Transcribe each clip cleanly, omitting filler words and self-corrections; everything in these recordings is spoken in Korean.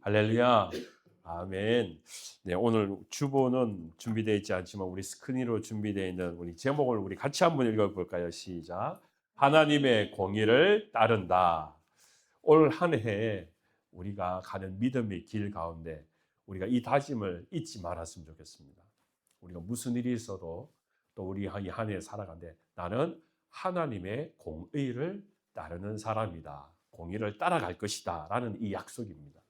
할렐루야. 아멘. 네, 오늘 주보는 준비되어 있지 않지만 우리 스크린으로 준비되어 있는 우리 제목을 우리 같이 한번 읽어볼까요? 시작. 하나님의 공의를 따른다. 올 한 해 우리가 가는 믿음의 길 가운데 우리가 이 다짐을 잊지 말았으면 좋겠습니다. 우리가 무슨 일이 있어도 또 우리 이 한 해 살아가는데 나는 하나님의 공의를 따르는 사람이다. 공의를 따라갈 것이다. 라는 이 약속입니다.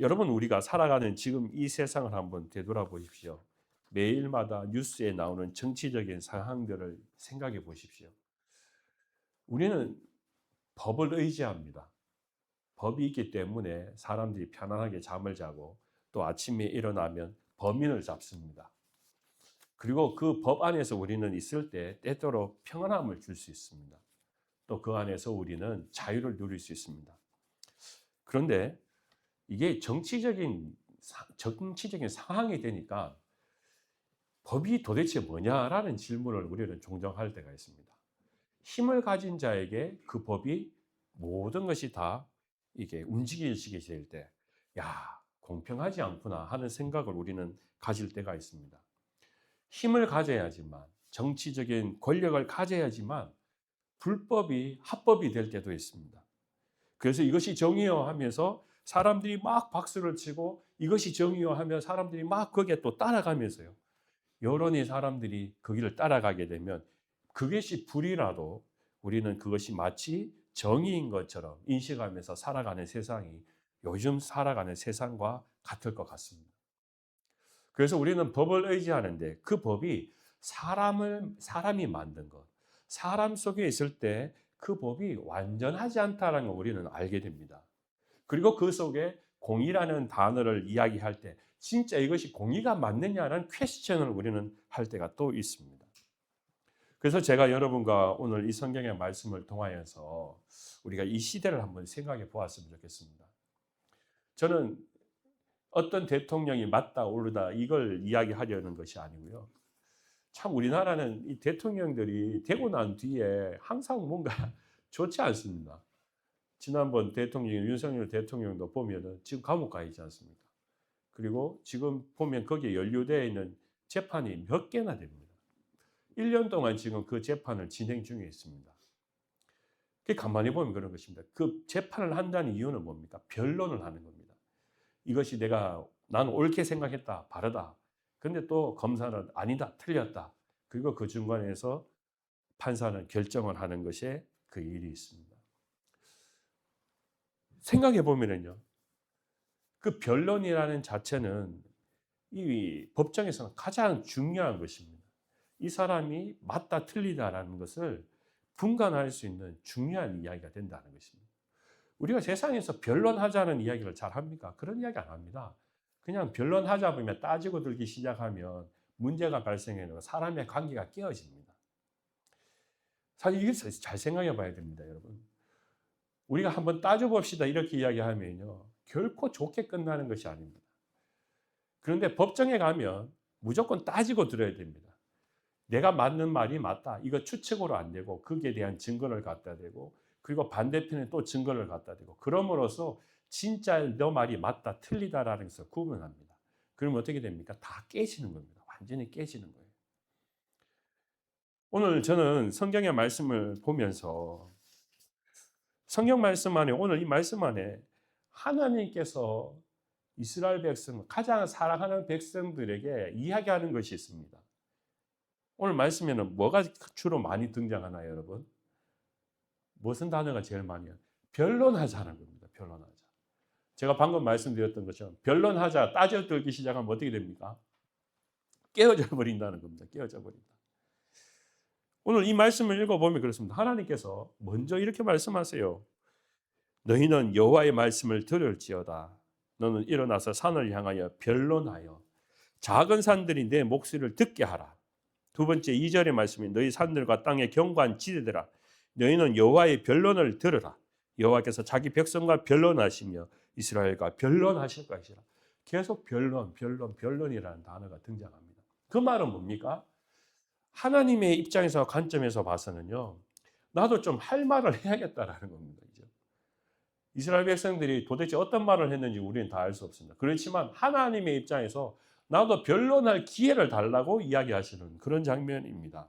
여러분, 우리가 살아가는 지금 이 세상을 한번 되돌아보십시오. 매일마다 뉴스에 나오는 정치적인 상황들을 생각해 보십시오. 우리는 법을 의지합니다. 법이 있기 때문에 사람들이 편안하게 잠을 자고 또 아침에 일어나면 범인을 잡습니다. 그리고 그 법 안에서 우리는 있을 때 때때로 평안함을 줄 수 있습니다. 또 그 안에서 우리는 자유를 누릴 수 있습니다. 그런데 이게 정치적인 상황이 되니까 법이 도대체 뭐냐라는 질문을 우리는 종종 할 때가 있습니다. 힘을 가진 자에게 그 법이 모든 것이 다 이게 움직이게 될 때, 야, 공평하지 않구나 하는 생각을 우리는 가질 때가 있습니다. 힘을 가져야지만, 정치적인 권력을 가져야지만 불법이 합법이 될 때도 있습니다. 그래서 이것이 정의요 하면서 사람들이 막 박수를 치고 이것이 정의요 하면 사람들이 막 거기에 또 따라가면서요. 여론이 사람들이 그 길을 따라가게 되면 그것이 불이라도 우리는 그것이 마치 정의인 것처럼 인식하면서 살아가는 세상이 요즘 살아가는 세상과 같을 것 같습니다. 그래서 우리는 법을 의지하는데 그 법이 사람이 만든 것, 사람 속에 있을 때 그 법이 완전하지 않다는 걸 우리는 알게 됩니다. 그리고 그 속에 공의라는 단어를 이야기할 때 진짜 이것이 공의가 맞느냐라는 퀘스천을 우리는 할 때가 또 있습니다. 그래서 제가 여러분과 오늘 이 성경의 말씀을 통하여서 우리가 이 시대를 한번 생각해 보았으면 좋겠습니다. 저는 어떤 대통령이 맞다 옳다 이걸 이야기하려는 것이 아니고요. 참 우리나라는 이 대통령들이 되고 난 뒤에 항상 뭔가 좋지 않습니다. 지난번 대통령 윤석열 대통령도 보면은 지금 감옥 가 있지 않습니까? 그리고 지금 보면 거기에 연루되어 있는 재판이 몇 개나 됩니다. 1년 동안 지금 그 재판을 진행 중에 있습니다. 가만히 보면 그런 것입니다. 그 재판을 한다는 이유는 뭡니까? 변론을 하는 겁니다. 이것이 나는 옳게 생각했다, 바르다. 근데 또 검사는 아니다, 틀렸다. 그리고 그 중간에서 판사는 결정을 하는 것에 그 일이 있습니다. 생각해 보면은요, 그 변론이라는 자체는 이 법정에서는 가장 중요한 것입니다. 이 사람이 맞다 틀리다라는 것을 분간할 수 있는 중요한 이야기가 된다는 것입니다. 우리가 세상에서 변론하자는 이야기를 잘 합니까? 그런 이야기 안 합니다. 그냥 변론하자 보면 따지고 들기 시작하면 문제가 발생해서 사람의 관계가 깨어집니다. 사실 이게 잘 생각해 봐야 됩니다, 여러분. 우리가 한번 따져봅시다 이렇게 이야기하면요. 결코 좋게 끝나는 것이 아닙니다. 그런데 법정에 가면 무조건 따지고 들어야 됩니다. 내가 맞는 말이 맞다. 이거 추측으로 안 되고 거기에 대한 증거를 갖다 대고 그리고 반대편에 또 증거를 갖다 대고 그럼으로써 진짜 너 말이 맞다 틀리다라는 것을 구분합니다. 그러면 어떻게 됩니까? 다 깨지는 겁니다. 완전히 깨지는 거예요. 오늘 저는 성경의 말씀을 보면서 성경 말씀 안에 오늘 이 말씀 안에 하나님께서 이스라엘 백성 가장 사랑하는 백성들에게 이야기하는 것이 있습니다. 오늘 말씀에는 뭐가 주로 많이 등장하나요, 여러분? 무슨 단어가 제일 많이요? 변론하자는 겁니다. 변론하자. 제가 방금 말씀드렸던 것처럼 변론하자, 따져들기 시작하면 어떻게 됩니까? 깨어져 버린다는 겁니다. 깨어져 버린다. 오늘 이 말씀을 읽어보면 그렇습니다. 하나님께서 먼저 이렇게 말씀하세요. 너희는 여호와의 말씀을 들을지어다. 너는 일어나서 산을 향하여 변론하여 작은 산들이 내 목소리를 듣게 하라. 두 번째 2절의 말씀이 너희 산들과 땅의 견고한 지대들아 너희는 여호와의 변론을 들으라. 여호와께서 자기 백성과 변론하시며 이스라엘과 변론하실 것이라. 계속 변론이라는 단어가 등장합니다. 그 말은 뭡니까? 하나님의 입장에서 관점에서 봐서는요. 나도 좀 할 말을 해야겠다라는 겁니다. 이스라엘 백성들이 도대체 어떤 말을 했는지 우리는 다 알 수 없습니다. 그렇지만 하나님의 입장에서 나도 변론할 기회를 달라고 이야기하시는 그런 장면입니다.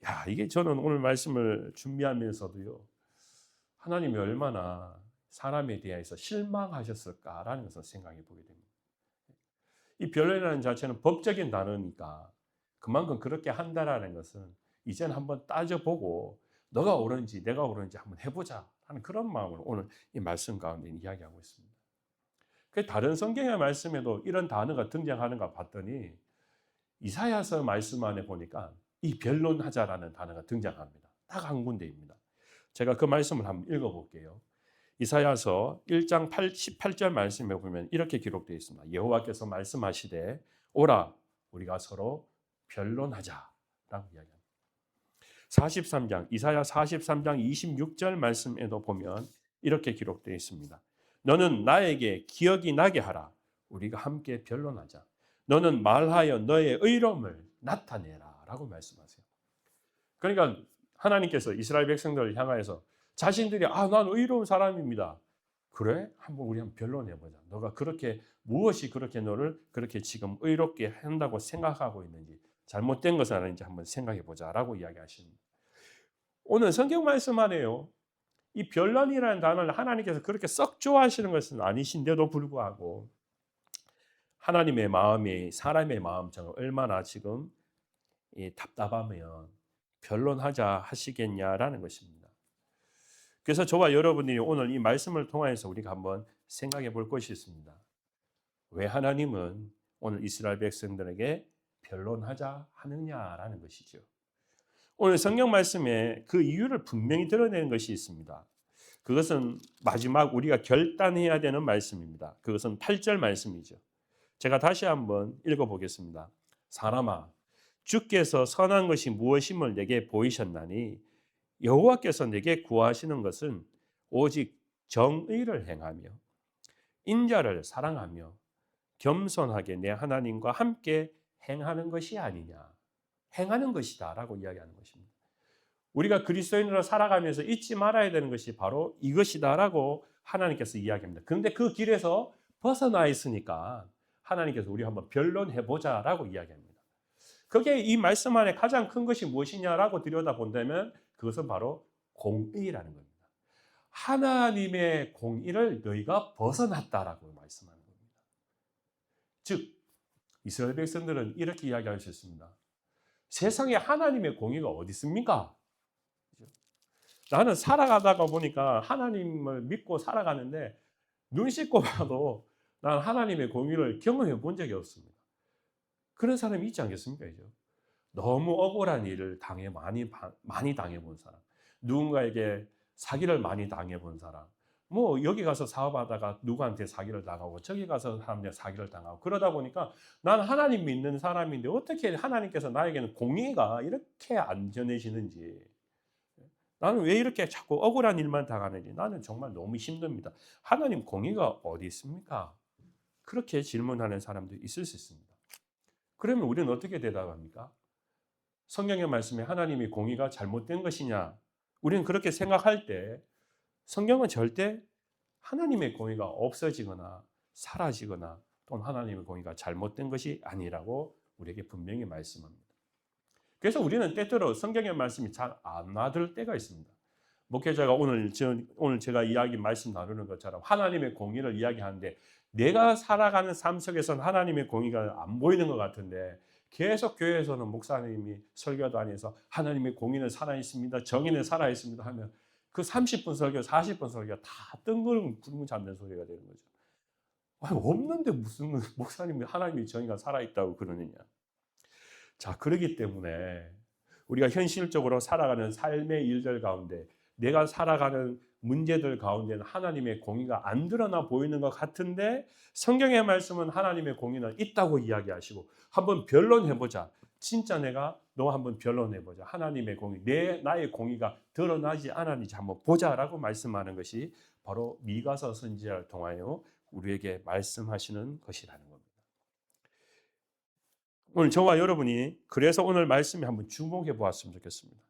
야, 이게 저는 오늘 말씀을 준비하면서도요. 하나님이 얼마나 사람에 대해서 실망하셨을까라는 것을 생각해 보게 됩니다. 이 변론이라는 자체는 법적인 단어니까 그만큼 그렇게 한다라는 것은 이제는 한번 따져보고 너가 옳은지 내가 옳은지 한번 해보자 하는 그런 마음으로 오늘 이 말씀 가운데 이야기하고 있습니다. 그 다른 성경의 말씀에도 이런 단어가 등장하는가 봤더니 이사야서 말씀 안에 보니까 이 변론하자라는 단어가 등장합니다. 딱 한 군데입니다. 제가 그 말씀을 한번 읽어볼게요. 이사야서 1장 18절 말씀에 보면 이렇게 기록되어 있습니다. 여호와께서 말씀하시되 오라 우리가 서로 변론하자라고 이야기합니다. 43장 이사야 43장 26절 말씀에도 보면 이렇게 기록되어 있습니다. 너는 나에게 기억이 나게 하라. 우리가 함께 변론하자. 너는 말하여 너의 의로움을 나타내라 라고 말씀하세요. 그러니까 하나님께서 이스라엘 백성들을 향하여서 자신들이 난 의로운 사람입니다. 그래? 우리 한번 변론해보자. 너가 그렇게 무엇이 그렇게 너를 그렇게 지금 의롭게 한다고 생각하고 있는지 잘못된 것은 아닌지 한번 생각해보자 라고 이야기하십니다. 오늘 성경 말씀 안에요. 이 변론이라는 단어를 하나님께서 그렇게 썩 좋아하시는 것은 아니신데도 불구하고 하나님의 마음이 사람의 마음처럼 얼마나 지금 답답하면 변론하자 하시겠냐라는 것입니다. 그래서 저와 여러분이 오늘 이 말씀을 통해서 우리가 한번 생각해 볼 것이 있습니다. 왜 하나님은 오늘 이스라엘 백성들에게 변론하자 하느냐라는 것이죠. 오늘 성경 말씀에 그 이유를 분명히 드러내는 것이 있습니다. 그것은 마지막 우리가 결단해야 되는 말씀입니다. 그것은 8절 말씀이죠. 제가 다시 한번 읽어보겠습니다. 사람아, 주께서 선한 것이 무엇임을 내게 보이셨나니 여호와께서 내게 구하시는 것은 오직 정의를 행하며 인자를 사랑하며 겸손하게 내 하나님과 함께 행하는 것이 아니냐. 행하는 것이다라고 이야기하는 것입니다. 우리가 그리스도인으로 살아가면서 잊지 말아야 되는 것이 바로 이것이다라고 하나님께서 이야기합니다. 그런데 그 길에서 벗어나 있으니까 하나님께서 우리 한번 변론해보자라고 이야기합니다. 그게 이 말씀 안에 가장 큰 것이 무엇이냐라고 들여다본다면 그것은 바로 공의라는 겁니다. 하나님의 공의를 너희가 벗어났다라고 말씀하는 겁니다. 즉 이스라엘 백성들은 이렇게 이야기할 수 있습니다. 세상에 하나님의 공의가 어디 있습니까? 나는 살아가다가 보니까 하나님을 믿고 살아가는데 눈 씻고 봐도 난 하나님의 공의를 경험해 본 적이 없습니다. 그런 사람이 있지 않겠습니까? 이제? 너무 억울한 일을 많이 당해본 사람, 누군가에게 사기를 많이 당해본 사람, 여기 가서 사업하다가 누구한테 사기를 당하고 저기 가서 사람한테 사기를 당하고 그러다 보니까 난 하나님 믿는 사람인데 어떻게 하나님께서 나에게는 공의가 이렇게 안 전해지는지, 나는 왜 이렇게 자꾸 억울한 일만 당하는지 나는 정말 너무 힘듭니다. 하나님 공의가 어디 있습니까? 그렇게 질문하는 사람도 있을 수 있습니다. 그러면 우리는 어떻게 대답합니까? 성경의 말씀에 하나님의 공의가 잘못된 것이냐? 우리는 그렇게 생각할 때 성경은 절대 하나님의 공의가 없어지거나 사라지거나 또는 하나님의 공의가 잘못된 것이 아니라고 우리에게 분명히 말씀합니다. 그래서 우리는 때때로 성경의 말씀이 잘 안 와닿을 때가 있습니다. 목회자가 오늘 제가 말씀 나누는 것처럼 하나님의 공의를 이야기하는데 내가 살아가는 삶 속에서는 하나님의 공의가 안 보이는 것 같은데 계속 교회에서는 목사님이 설교단에서 하나님의 공의는 살아있습니다. 정의는 살아있습니다 하면 그 30분 설교, 40분 설교가 다 뜬구름 잡는 소리가 되는 거죠. 아니, 없는데 무슨 목사님이 하나님의 정의가 살아있다고 그러느냐. 자, 그렇기 때문에 우리가 현실적으로 살아가는 삶의 일들 가운데 내가 살아가는 문제들 가운데는 하나님의 공의가 안 드러나 보이는 것 같은데 성경의 말씀은 하나님의 공의는 있다고 이야기하시고 한번 변론해보자. 진짜 너 한번 변론해보자. 하나님의 공의, 나의 공의가 드러나지 않았는지 한번 보자라고 말씀하는 것이 바로 미가서 선지자를 통하여 우리에게 말씀하시는 것이라는 겁니다. 오늘 저와 여러분이 그래서 오늘 말씀에 한번 주목해 보았으면 좋겠습니다.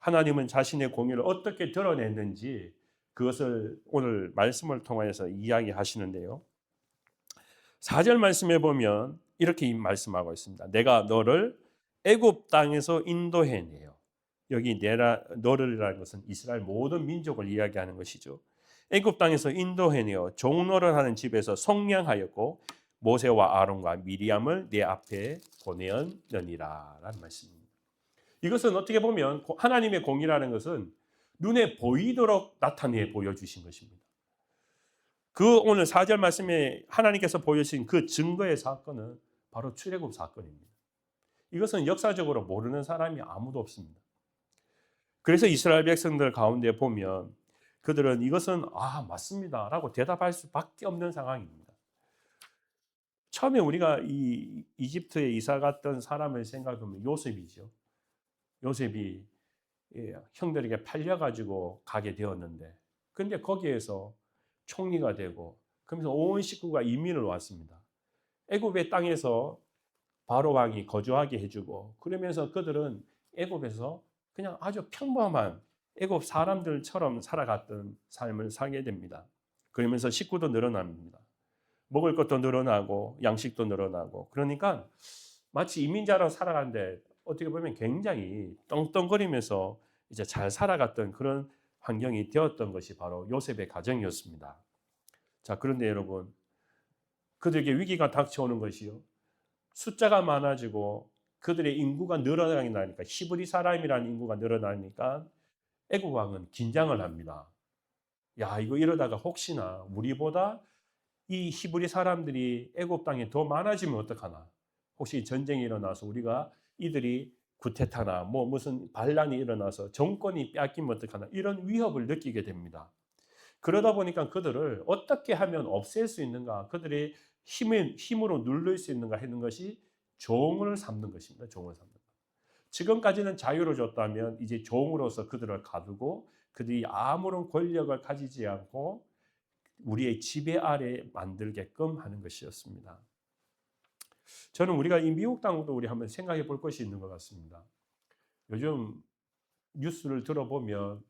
하나님은 자신의 공의를 어떻게 드러냈는지 그것을 오늘 말씀을 통해서 이야기하시는데요. 4절 말씀에 보면 이렇게 말씀하고 있습니다. 내가 너를 애굽 땅에서 인도해내요. 여기 너를이라는 것은 이스라엘 모든 민족을 이야기하는 것이죠. 애굽 땅에서 인도해내어 종노를 하는 집에서 속량하였고 모세와 아론과 미리암을 내 앞에 보내었느니라라는 말씀입니다. 이것은 어떻게 보면 하나님의 공의라는 것은 눈에 보이도록 나타내 보여주신 것입니다. 그 오늘 4절 말씀에 하나님께서 보여주신 그 증거의 사건은 바로 출애굽 사건입니다. 이것은 역사적으로 모르는 사람이 아무도 없습니다. 그래서 이스라엘 백성들 가운데 보면 그들은 이것은 맞습니다 라고 대답할 수밖에 없는 상황입니다. 처음에 우리가 이 이집트에 이사 갔던 사람을 생각하면 요셉이죠. 요셉이 형들에게 팔려가지고 가게 되었는데, 근데 거기에서 총리가 되고, 그러면서 온 식구가 이민을 왔습니다. 애굽의 땅에서 바로 왕이 거주하게 해주고, 그러면서 그들은 애굽에서 그냥 아주 평범한 애굽 사람들처럼 살아갔던 삶을 살게 됩니다. 그러면서 식구도 늘어납니다. 먹을 것도 늘어나고 양식도 늘어나고, 그러니까 마치 이민자로 살아가는데 어떻게 보면 굉장히 떵떵거리면서 이제 잘 살아갔던 그런 환경이 되었던 것이 바로 요셉의 가정이었습니다. 자, 그런데 여러분, 그들에게 위기가 닥쳐오는 것이요, 숫자가 많아지고 그들의 인구가 늘어나게 나니까, 히브리 사람이라는 인구가 늘어나니까 애굽 왕은 긴장을 합니다. 야, 이거 이러다가 혹시나 우리보다 이 히브리 사람들이 애굽 땅에 더 많아지면 어떡하나? 혹시 전쟁이 일어나서 우리가 이들이 구테타나 무슨 반란이 일어나서 정권이 뺏기면 어떡하나? 이런 위협을 느끼게 됩니다. 그러다 보니까 그들을 어떻게 하면 없앨 수 있는가? 그들의 힘으로 누를 수 있는가 하는 것이 종을 삼는 것입니다. 종을 삼는 것. 지금까지는 자유를 줬다면 이제 종으로서 그들을 가두고 그들이 아무런 권력을 가지지 않고 우리의 지배 아래 만들게끔 하는 것이었습니다. 저는 우리가 이 미국 땅도 우리 한번 생각해 볼 것이 있는 것 같습니다. 요즘 뉴스를 들어보면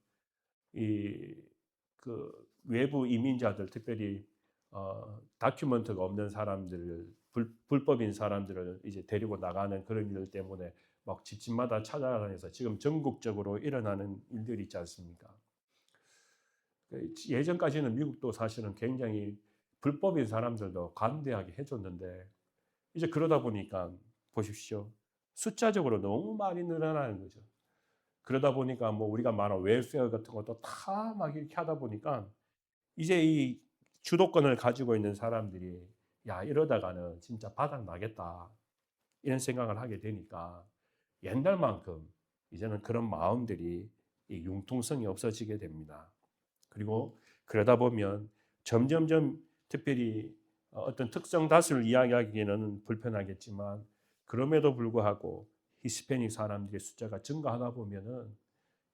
그 외부 이민자들, 특별히 다큐멘터가 없는 사람들, 불법인 사람들을 이제 데리고 나가는 그런 일 때문에 막 집집마다 찾아다녀서 지금 전국적으로 일어나는 일들이 있지 않습니까? 예전까지는 미국도 사실은 굉장히 불법인 사람들도 관대하게 해줬는데, 이제 그러다 보니까 보십시오. 숫자적으로 너무 많이 늘어나는 거죠. 그러다 보니까 우리가 말하는 웰페어 같은 것도 다 막 이렇게 하다 보니까 이제 이 주도권을 가지고 있는 사람들이 야, 이러다가는 진짜 바닥 나겠다 이런 생각을 하게 되니까 옛날만큼 이제는 그런 마음들이 융통성이 없어지게 됩니다. 그리고 그러다 보면 점점점, 특별히 어떤 특정 다수를 이야기하기에는 불편하겠지만, 그럼에도 불구하고 히스패닉 사람들의 숫자가 증가하다 보면은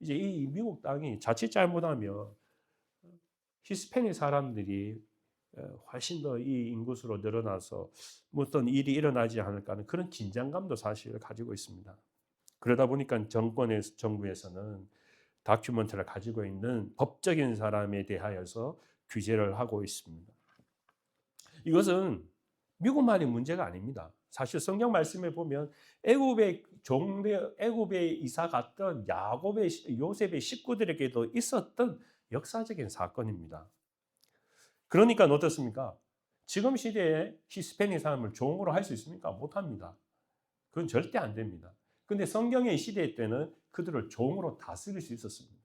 이제 이 미국 땅이 자칫 잘못하면 히스패닉 사람들이 훨씬 더 이 인구수로 늘어나서 어떤 일이 일어나지 않을까 하는 그런 긴장감도 사실 가지고 있습니다. 그러다 보니까 정부에서는 다큐멘터를 가지고 있는 법적인 사람에 대하여서 규제를 하고 있습니다. 이것은 미국만의 문제가 아닙니다. 사실 성경 말씀에 보면 애굽에 이사 갔던 요셉의 식구들에게도 있었던 역사적인 사건입니다. 그러니까 어떻습니까? 지금 시대에 히스패닉 사람을 종으로 할 수 있습니까? 못합니다. 그건 절대 안 됩니다. 근데 성경의 시대 때는 그들을 종으로 다스릴 수 있었습니다.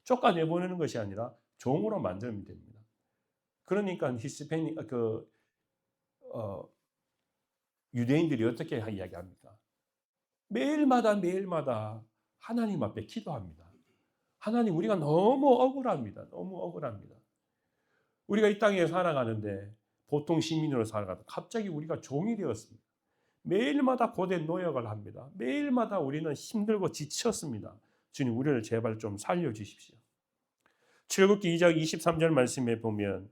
쫓아내보내는 것이 아니라 종으로 만들면 됩니다. 그러니까 유대인들이 어떻게 이야기합니까? 매일마다 하나님 앞에 기도합니다. 하나님, 우리가 너무 억울합니다. 너무 억울합니다. 우리가 이 땅에 살아가는데 보통 시민으로 살아가다 갑자기 우리가 종이 되었습니다. 매일마다 고된 노역을 합니다. 매일마다 우리는 힘들고 지쳤습니다. 주님, 우리를 제발 좀 살려주십시오. 출애굽기 2장 23절 말씀에 보면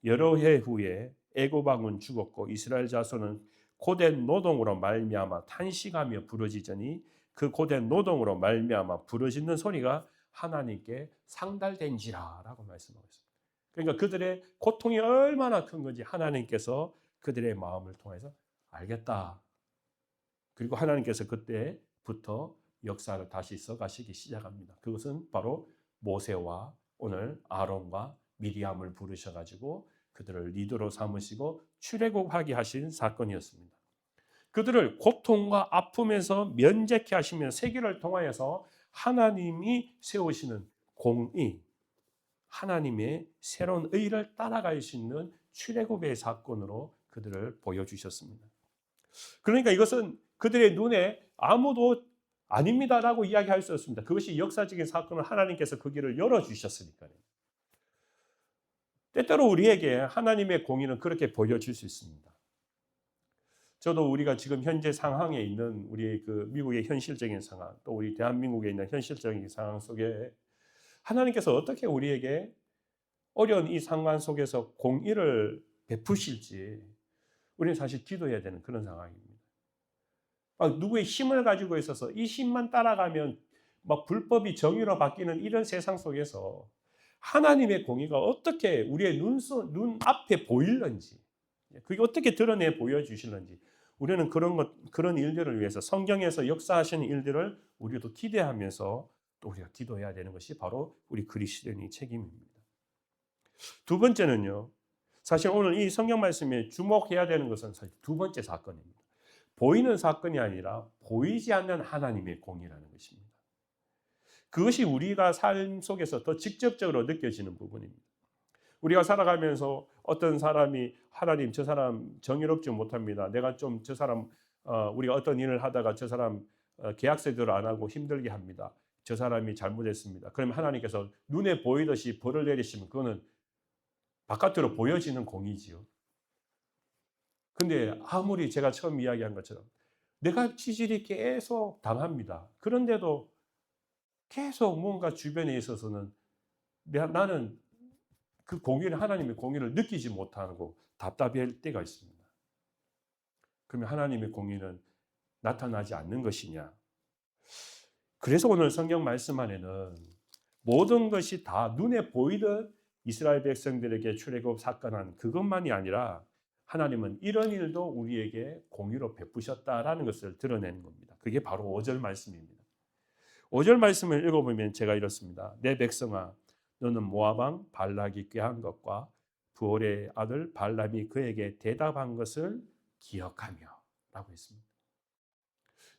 여러 해 후에 애굽 왕은 죽었고 이스라엘 자손은 고된 노동으로 말미암아 탄식하며 부르짖으니 그 고된 노동으로 말미암아 부르짖는 소리가 하나님께 상달된지라라고 말씀하고 있습니다. 그러니까 그들의 고통이 얼마나 큰 건지 하나님께서 그들의 마음을 통해서 알겠다. 그리고 하나님께서 그때부터 역사를 다시 써가시기 시작합니다. 그것은 바로 모세와 오늘 아론과 미리암을 부르셔가지고 그들을 리더로 삼으시고 출애굽하게 하신 사건이었습니다. 그들을 고통과 아픔에서 면제케 하시며 세계를 통하여서 하나님이 세우시는 공의, 하나님의 새로운 의를 따라갈 수 있는 출애굽의 사건으로 그들을 보여주셨습니다. 그러니까 이것은 그들의 눈에 아무도 아닙니다라고 이야기할 수 없습니다. 그것이 역사적인 사건을 하나님께서 그 길을 열어주셨으니까요. 때때로 우리에게 하나님의 공의는 그렇게 보여질 수 있습니다. 저도 우리가 지금 현재 상황에 있는 우리 그 미국의 현실적인 상황, 또 우리 대한민국에 있는 현실적인 상황 속에 하나님께서 어떻게 우리에게 어려운 이 상황 속에서 공의를 베푸실지 우리는 사실 기도해야 되는 그런 상황입니다. 누구의 힘을 가지고 있어서 이 힘만 따라가면 막 불법이 정의로 바뀌는 이런 세상 속에서 하나님의 공의가 어떻게 우리의 눈 앞에 보일는지, 그게 어떻게 드러내 보여주실는지 우리는 그런 일들을 위해서 성경에서 역사하시는 일들을 우리도 기대하면서 또 우리가 기도해야 되는 것이 바로 우리 그리스도인의 책임입니다. 두 번째는요. 사실 오늘 이 성경 말씀에 주목해야 되는 것은 사실 두 번째 사건입니다. 보이는 사건이 아니라 보이지 않는 하나님의 공의라는 것입니다. 그것이 우리가 삶 속에서 더 직접적으로 느껴지는 부분입니다. 우리가 살아가면서 어떤 사람이 하나님 저 사람 정의롭지 못합니다. 내가 좀 저 사람 우리가 어떤 일을 하다가 저 사람 계약서대로 안 하고 힘들게 합니다. 저 사람이 잘못했습니다. 그러면 하나님께서 눈에 보이듯이 벌을 내리시면 그거는 바깥으로 보여지는 공의지요. 근데 아무리 제가 처음 이야기한 것처럼 내가 지질이 계속 당합니다. 그런데도 계속 뭔가 주변에 있어서는 나는 그 공의를 하나님의 공의를 느끼지 못하고 답답할 때가 있습니다. 그러면 하나님의 공의는 나타나지 않는 것이냐? 그래서 오늘 성경 말씀 안에는 모든 것이 다 눈에 보이듯 이스라엘 백성들에게 출애굽 사건한 그것만이 아니라 하나님은 이런 일도 우리에게 공의로 베푸셨다라는 것을 드러내는 겁니다. 그게 바로 5절 말씀입니다. 5절 말씀을 읽어보면 제가 이렇습니다. 내 백성아 너는 모압 왕 발락이 꾀한 것과 부올의 아들 발람이 그에게 대답한 것을 기억하며 라고 했습니다.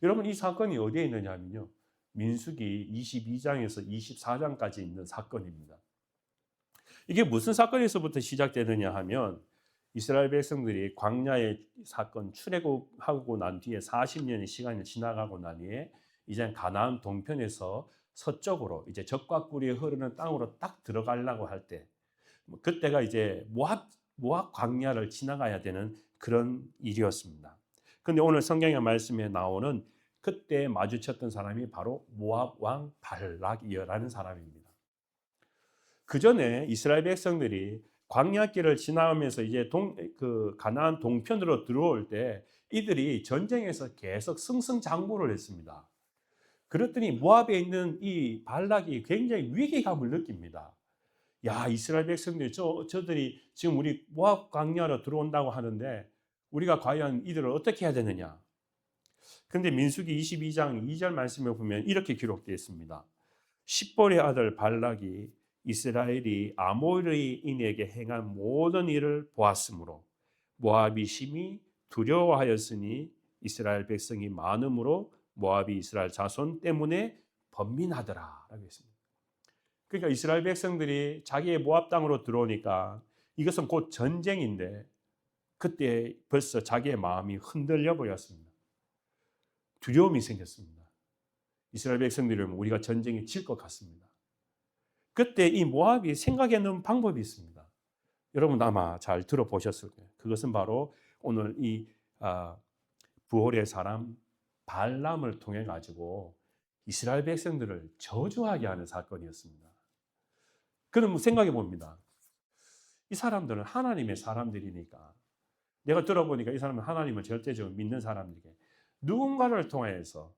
여러분 이 사건이 어디에 있느냐 하면요. 민수기 22장에서 24장까지 있는 사건입니다. 이게 무슨 사건에서부터 시작되느냐 하면 이스라엘 백성들이 광야의 사건 출애굽하고 난 뒤에 40년의 시간이 지나가고 난 뒤에 이제 가나안 동편에서 서쪽으로 이제 적과 꿀이 흐르는 땅으로 딱 들어가려고 할 때 그때가 이제 모압 광야를 지나가야 되는 그런 일이었습니다. 그런데 오늘 성경의 말씀에 나오는 그때 마주쳤던 사람이 바로 모압 왕 발락이라는 사람입니다. 그 전에 이스라엘 백성들이 광야길을 지나면서 이제 가나안 동편으로 들어올 때 이들이 전쟁에서 계속 승승장구를 했습니다. 그랬더니 모압에 있는 이 발락이 굉장히 위기감을 느낍니다. 야, 이스라엘 백성들이 저들이 지금 우리 모압 광야로 들어온다고 하는데 우리가 과연 이들을 어떻게 해야 되느냐? 그런데 민수기 22장 2절 말씀에 보면 이렇게 기록되어 있습니다. 십볼의 아들 발락이 이스라엘이 아모리인에게 행한 모든 일을 보았으므로 모압이 심히 두려워하였으니 이스라엘 백성이 많음으로 모압이 이스라엘 자손 때문에 번민하더라 라고 했습니다. 그러니까 이스라엘 백성들이 자기의 모압 땅으로 들어오니까 이것은 곧 전쟁인데 그때 벌써 자기의 마음이 흔들려 버렸습니다. 두려움이 생겼습니다. 이스라엘 백성들이 우리가 전쟁에 질 것 같습니다. 그때 이 모압이 생각해 놓은 방법이 있습니다. 여러분 아마 잘 들어보셨을 거예요. 그것은 바로 오늘 이 부올의 사람 발람을 통해 가지고 이스라엘 백성들을 저주하게 하는 사건이었습니다. 그럼 생각해 봅니다. 이 사람들은 하나님의 사람들이니까 내가 들어보니까 이 사람은 하나님을 절대적으로 믿는 사람들에게 누군가를 통해서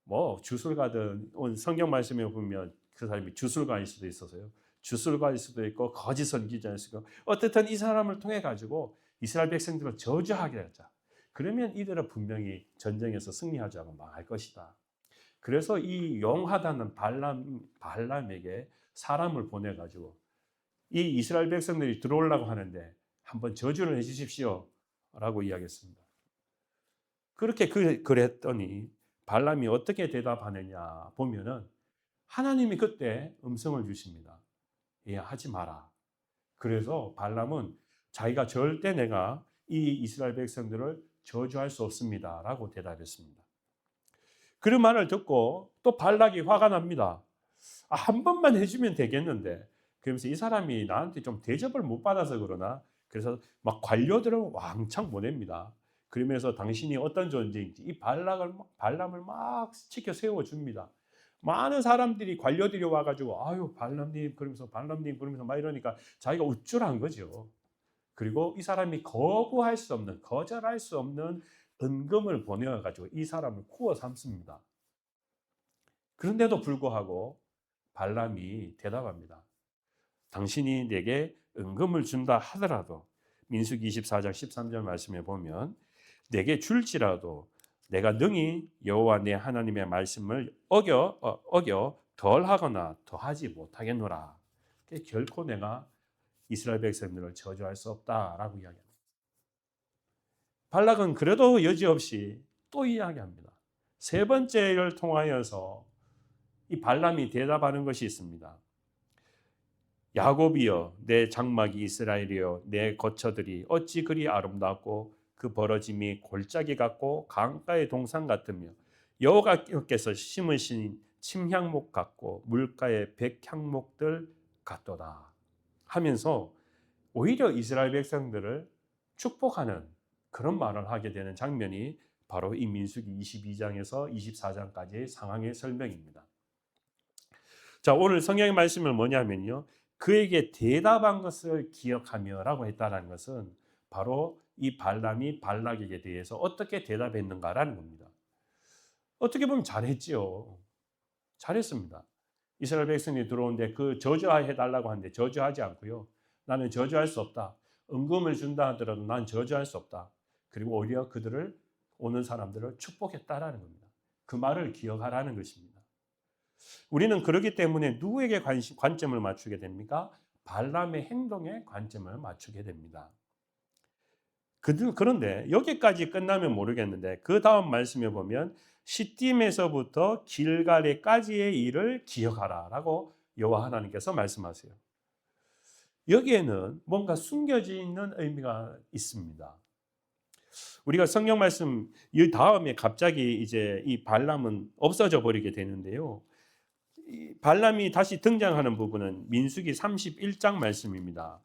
뭐 주술가든 성경 말씀에 보면 그 사람이 주술가일 수도 있어서요. 주술가일 수도 있고 거짓 선지자일 수도 있고 어쨌든 이 사람을 통해 가지고 이스라엘 백성들을 저주하게 하자. 그러면 이들은 분명히 전쟁에서 승리하지 않고 망할 것이다. 그래서 이 용하다는 발람에게 사람을 보내 가지고 이 이스라엘 백성들이 들어오려고 하는데 한번 저주를 해 주십시오라고 이야기했습니다. 그렇게 그랬더니 발람이 어떻게 대답하느냐 보면은 하나님이 그때 음성을 주십니다. 예, 하지 마라. 그래서 발람은 자기가 절대 내가 이 이스라엘 백성들을 저주할 수 없습니다라고 대답했습니다. 그런 말을 듣고 또 발락이 화가 납니다. 한 번만 해주면 되겠는데, 그러면서 이 사람이 나한테 좀 대접을 못 받아서 그러나, 그래서 막 관료들을 왕창 보냅니다. 그러면서 당신이 어떤 존재인지 이 발람을 막 지켜 세워 줍니다. 많은 사람들이 관료들이 와가지고 아유 발람님 그러면서 막 이러니까 자기가 우쭐한 거죠. 그리고 이 사람이 거절할 수 없는 은금을 보내가지고 이 사람을 구워 삼습니다. 그런데도 불구하고 발람이 대답합니다. 당신이 내게 은금을 준다 하더라도 민수기 24장 13절 말씀에 보면 내게 줄지라도 내가 능히 여호와 내 하나님의 말씀을 어겨 덜하거나 더하지 못하겠노라. 결코 내가 이스라엘 백성들을 저주할 수 없다라고 이야기합니다. 발락은 그래도 여지없이 또 이야기합니다. 세 번째를 통하여서 이 발람이 대답하는 것이 있습니다. 야곱이여 내 장막이 이스라엘이여 내 거처들이 어찌 그리 아름답고 그 벌어짐이 골짜기 같고 강가의 동산 같으며 여호와께서 심으신 침향목 같고 물가의 백향목들 같도다 하면서 오히려 이스라엘 백성들을 축복하는 그런 말을 하게 되는 장면이 바로 이 민수기 22장에서 24장까지의 상황의 설명입니다. 자, 오늘 성경의 말씀은 뭐냐면요. 그에게 대답한 것을 기억하며라고 했다는 것은 바로 이 발람이 발락에게 대해서 어떻게 대답했는가라는 겁니다. 어떻게 보면 잘했지요. 잘했습니다. 이스라엘 백성이 들어오는데 그 저주해 달라고 하는데 저주하지 않고요. 나는 저주할 수 없다. 은금을 준다 하더라도 난 저주할 수 없다. 그리고 오히려 그들을 오는 사람들을 축복했다라는 겁니다. 그 말을 기억하라는 것입니다. 우리는 그렇기 때문에 누구에게 관점을 맞추게 됩니까? 발람의 행동에 관점을 맞추게 됩니다. 그런데 여기까지 끝나면 모르겠는데 그 다음 말씀에 보면 시딤에서부터 길갈에까지의 일을 기억하라라고 여호와 하나님께서 말씀하세요. 여기에는 뭔가 숨겨져 있는 의미가 있습니다. 우리가 성경 말씀 이 다음에 갑자기 이제 이 발람은 없어져 버리게 되는데요. 이 발람이 다시 등장하는 부분은 민수기 31장 말씀입니다.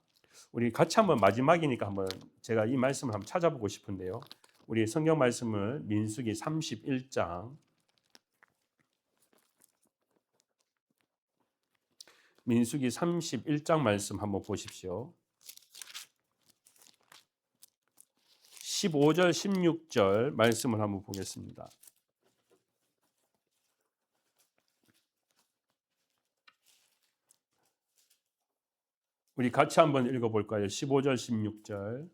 우리 같이 한번 마지막이니까 한번 제가 이 말씀을 한번 찾아보고 싶은데요. 우리 성경 말씀을 민수기 31장 민수기 31장 말씀 한번 보십시오. 15절 16절 말씀을 한번 보겠습니다. 우리 같이 한번 읽어볼까요? 15절 16절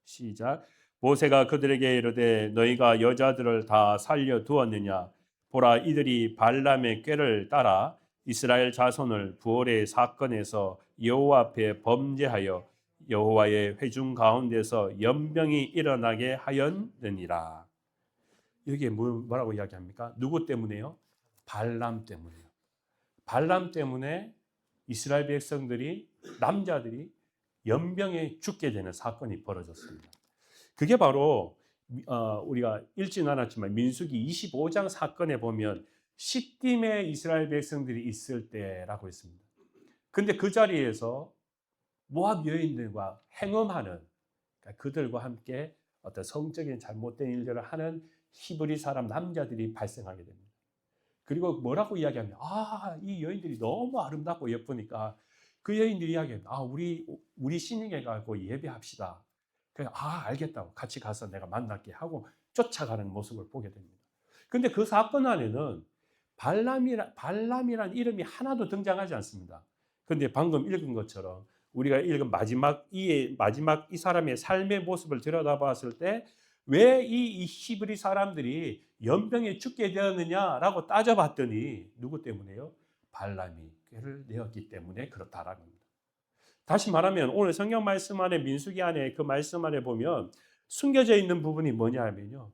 시작. 모세가 그들에게 이르되 너희가 여자들을 다 살려두었느냐 보라 이들이 발람의 꾀를 따라 이스라엘 자손을 부올의 사건에서 여호와 앞에 범죄하여 여호와의 회중 가운데서 연병이 일어나게 하였느니라. 여기에 뭐라고 이야기합니까? 누구 때문에요? 발람 때문에요. 발람 때문에 이스라엘 백성들이 남자들이 연병에 죽게 되는 사건이 벌어졌습니다. 그게 바로 우리가 읽지는 않았지만 민수기 25장 사건에 보면 시딤에 이스라엘 백성들이 있을 때라고 했습니다. 근데 그 자리에서 모압 여인들과 행음하는 그러니까 그들과 함께 어떤 성적인 잘못된 일들을 하는 히브리 사람 남자들이 발생하게 됩니다. 그리고 뭐라고 이야기하면 이 여인들이 너무 아름답고 예쁘니까 그 여인들이 이야기합니다. 우리 신에게 가고 예배합시다. 그래서 알겠다고 같이 가서 내가 만날게 하고 쫓아가는 모습을 보게 됩니다. 근데 그 사건 안에는 발람이란 이름이 하나도 등장하지 않습니다. 그런데 방금 읽은 것처럼 우리가 읽은 마지막 이 사람의 삶의 모습을 들여다봤을 때 왜 이 히브리 사람들이 연병에 죽게 되었느냐라고 따져봤더니 누구 때문에요? 발람이 꾀를 내었기 때문에 그렇다라는 겁니다. 다시 말하면 오늘 성경 말씀 안에 민수기 안에 그 말씀 안에 보면 숨겨져 있는 부분이 뭐냐 하면요.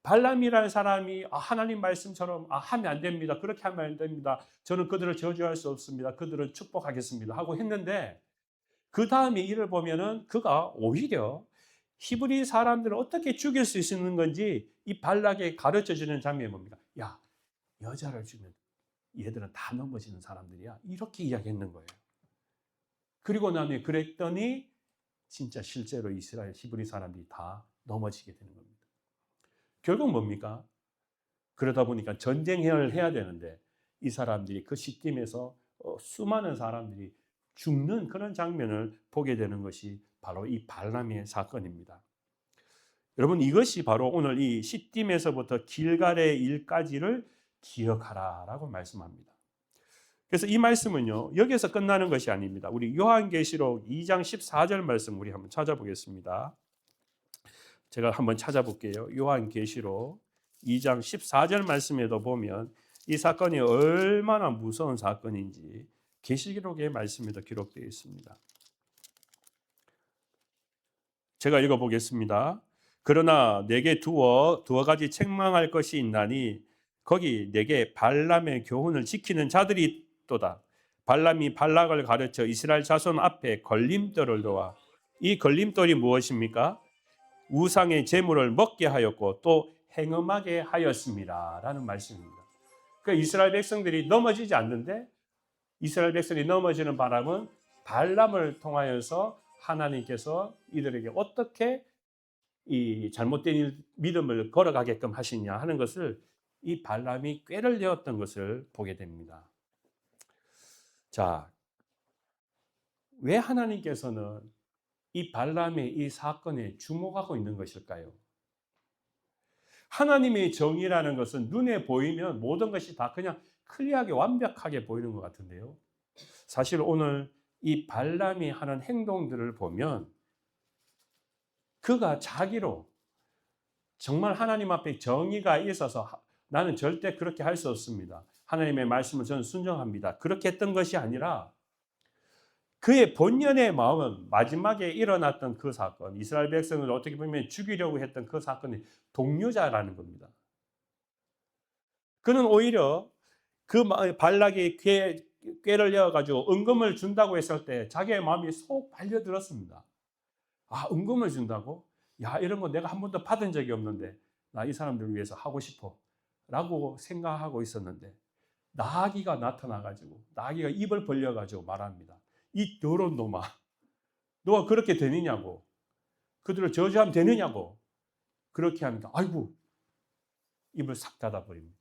발람이라는 사람이 하나님 말씀처럼 하면 안 됩니다. 그렇게 하면 안 됩니다. 저는 그들을 저주할 수 없습니다. 그들을 축복하겠습니다. 하고 했는데 그 다음에 일을 보면은 그가 오히려 히브리 사람들을 어떻게 죽일 수 있는 건지 이 발락에 가르쳐 주는 장면이 뭡니까? 야, 여자를 주면 얘들은 다 넘어지는 사람들이야. 이렇게 이야기했는 거예요. 그리고 나면 그랬더니 진짜 실제로 이스라엘 히브리 사람들이 다 넘어지게 되는 겁니다. 결국 뭡니까? 그러다 보니까 전쟁을 해야 되는데 이 사람들이 그 시팀에서 수많은 사람들이 죽는 그런 장면을 보게 되는 것이 바로 이 발람의 사건입니다. 여러분 이것이 바로 오늘 이 시딤에서부터 길갈의 일까지를 기억하라라고 말씀합니다. 그래서 이 말씀은요 여기서 끝나는 것이 아닙니다. 우리 요한계시록 2장 14절 말씀 우리 한번 찾아보겠습니다. 제가 한번 찾아볼게요. 요한계시록 2장 14절 말씀에도 보면 이 사건이 얼마나 무서운 사건인지 계시록의 말씀에도 기록되어 있습니다. 제가 읽어보겠습니다. 그러나 내게 두어 가지 책망할 것이 있나니 거기 내게 발람의 교훈을 지키는 자들이 있도다. 발람이 발락을 가르쳐 이스라엘 자손 앞에 걸림돌을 놓아 이 걸림돌이 무엇입니까? 우상의 제물을 먹게 하였고 또 행음하게 하였습니다. 라는 말씀입니다. 그러니까 이스라엘 백성들이 넘어지지 않는데 이스라엘 백성이 넘어지는 바람은 발람을 통하여서 하나님께서 이들에게 어떻게 이 잘못된 믿음을 걸어가게끔 하시냐 하는 것을 이 발람이 꾀를 내었던 것을 보게 됩니다. 자, 왜 하나님께서는 이 발람의 이 사건에 주목하고 있는 것일까요? 하나님의 정의라는 것은 눈에 보이면 모든 것이 다 그냥 클리어하게 완벽하게 보이는 것 같은데요. 사실 오늘 이 발람이 하는 행동들을 보면 그가 자기로 정말 하나님 앞에 정의가 있어서 나는 절대 그렇게 할 수 없습니다. 하나님의 말씀을 저는 순종합니다. 그렇게 했던 것이 아니라 그의 본연의 마음은 마지막에 일어났던 그 사건, 이스라엘 백성을 어떻게 보면 죽이려고 했던 그 사건의 동료자라는 겁니다. 그는 오히려 그 발락이 꾀를 내어가지고 은금을 준다고 했을 때 자기의 마음이 속 발려들었습니다. 은금을 준다고? 야, 이런 거 내가 한 번도 받은 적이 없는데 나 이 사람들을 위해서 하고 싶어 라고 생각하고 있었는데 나귀가 나타나가지고 나귀가 입을 벌려가지고 말합니다. 이 더러운 놈아, 너가 그렇게 되느냐고, 그들을 저주하면 되느냐고 그렇게 합니다. 아이고, 입을 싹 닫아버립니다.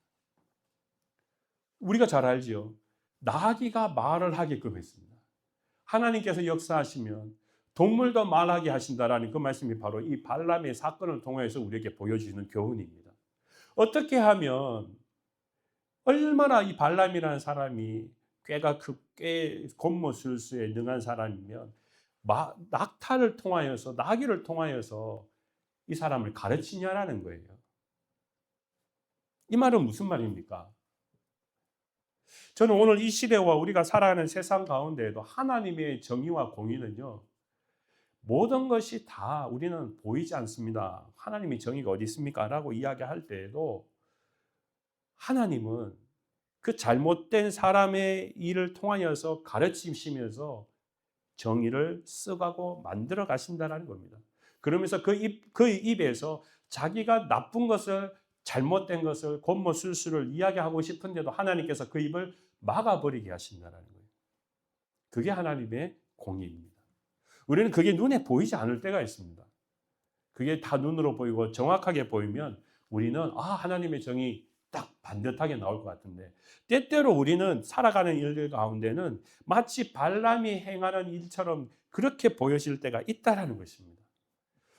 우리가 잘 알지요. 나귀가 말을 하게끔 했습니다. 하나님께서 역사하시면 동물도 말하게 하신다라는 그 말씀이 바로 이 발람의 사건을 통해서 우리에게 보여주는 교훈입니다. 어떻게 하면 얼마나 이 발람이라는 사람이 꽤 곤모술수에 능한 사람이면 낙타를 통하여서 나귀를 통하여서 이 사람을 가르치냐라는 거예요. 이 말은 무슨 말입니까? 저는 오늘 이 시대와 우리가 살아가는 세상 가운데에도 하나님의 정의와 공의는요, 모든 것이 다 우리는 보이지 않습니다. 하나님의 정의가 어디 있습니까? 라고 이야기할 때에도 하나님은 그 잘못된 사람의 일을 통하여서 가르치시면서 정의를 써가고 만들어 가신다는 겁니다. 그러면서 그 입에서 자기가 나쁜 것을, 잘못된 것을, 곤모술수를 이야기하고 싶은데도 하나님께서 그 입을 막아버리게 하신다는 거예요. 그게 하나님의 공의입니다. 우리는 그게 눈에 보이지 않을 때가 있습니다. 그게 다 눈으로 보이고 정확하게 보이면 우리는 하나님의 정의 딱 반듯하게 나올 것 같은데 때때로 우리는 살아가는 일들 가운데는 마치 발람이 행하는 일처럼 그렇게 보여질 때가 있다라는 것입니다.